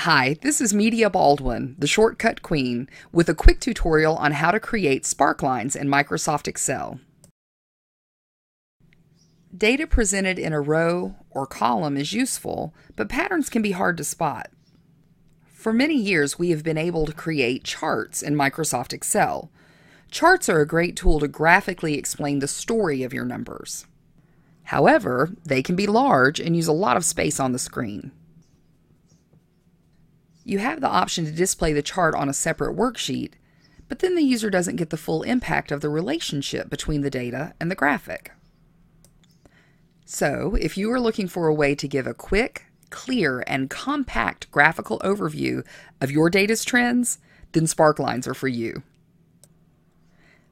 Hi, this is Media Baldwin, the shortcut queen, with a quick tutorial on how to create Sparklines in Microsoft Excel. Data presented in a row or column is useful, but patterns can be hard to spot. For many years, we have been able to create charts in Microsoft Excel. Charts are a great tool to graphically explain the story of your numbers. However, they can be large and use a lot of space on the screen. You have the option to display the chart on a separate worksheet, but then the user doesn't get the full impact of the relationship between the data and the graphic. So, if you are looking for a way to give a quick, clear, and compact graphical overview of your data's trends, then Sparklines are for you.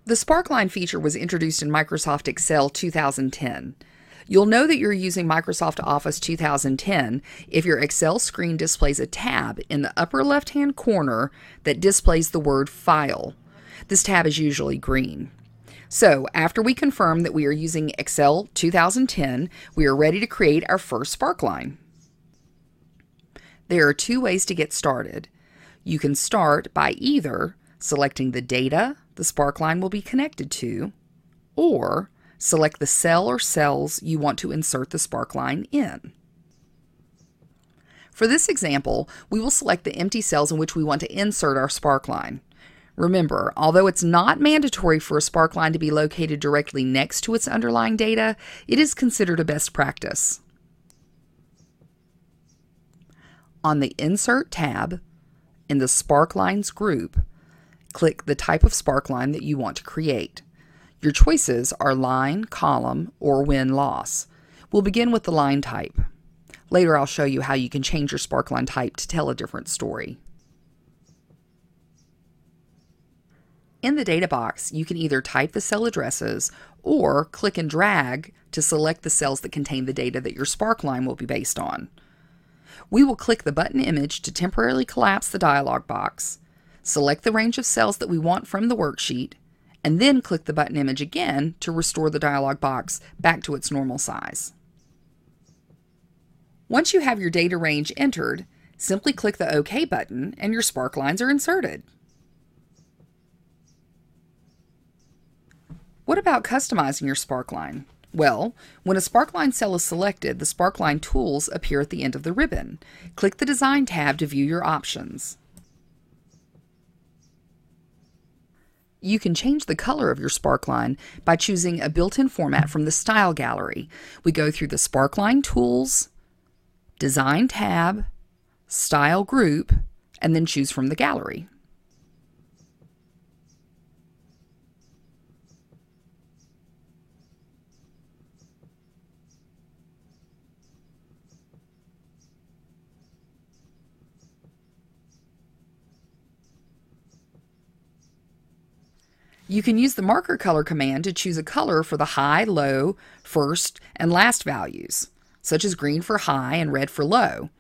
The Sparkline feature was introduced in Microsoft Excel 2010. You'll know that you're using Microsoft Office 2010 if your Excel screen displays a tab in the upper left-hand corner that displays the word File. This tab is usually green. So, after we confirm that we are using Excel 2010, we are ready to create our first Sparkline. There are two ways to get started. You can start by either selecting the data the Sparkline will be connected to, or select the cell or cells you want to insert the Sparkline in. For this example, we will select the empty cells in which we want to insert our Sparkline. Remember, although it's not mandatory for a Sparkline to be located directly next to its underlying data, it is considered a best practice. On the Insert tab, in the Sparklines group, click the type of Sparkline that you want to create. Your choices are line, column, or win-loss. We'll begin with the line type. Later I'll show you how you can change your Sparkline type to tell a different story. In the data box, you can either type the cell addresses or click and drag to select the cells that contain the data that your Sparkline will be based on. We will click the button image to temporarily collapse the dialog box, select the range of cells that we want from the worksheet, and then click the button image again to restore the dialog box back to its normal size. Once you have your data range entered, simply click the OK button and your Sparklines are inserted. What about customizing your Sparkline? Well, when a Sparkline cell is selected, the Sparkline tools appear at the end of the ribbon. Click the Design tab to view your options. You can change the color of your Sparkline by choosing a built-in format from the Style Gallery. We go through the Sparkline Tools, Design tab, Style Group, and then choose from the gallery. You can use the marker color command to choose a color for the high, low, first, and last values, such as green for high and red for low.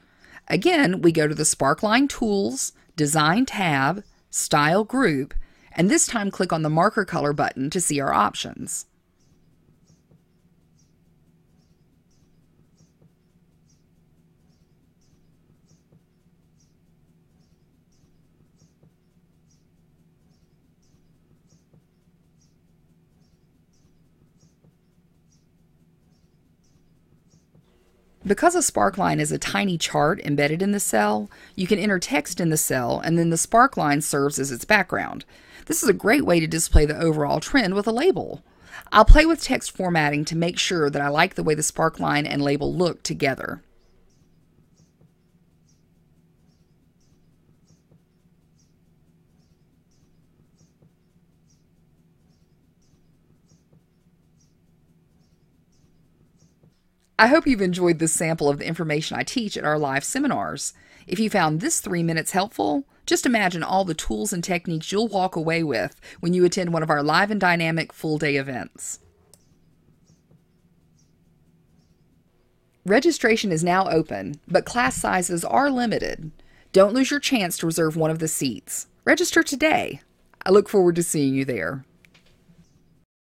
Again, we go to the Sparkline Tools, Design tab, Style Group, and this time click on the marker color button to see our options. Because a Sparkline is a tiny chart embedded in the cell, you can enter text in the cell and then the Sparkline serves as its background. This is a great way to display the overall trend with a label. I'll play with text formatting to make sure that I like the way the Sparkline and label look together. I hope you've enjoyed this sample of the information I teach at our live seminars. If you found this 3 minutes helpful, just imagine all the tools and techniques you'll walk away with when you attend one of our live and dynamic full-day events. Registration is now open, but class sizes are limited. Don't lose your chance to reserve one of the seats. Register today. I look forward to seeing you there.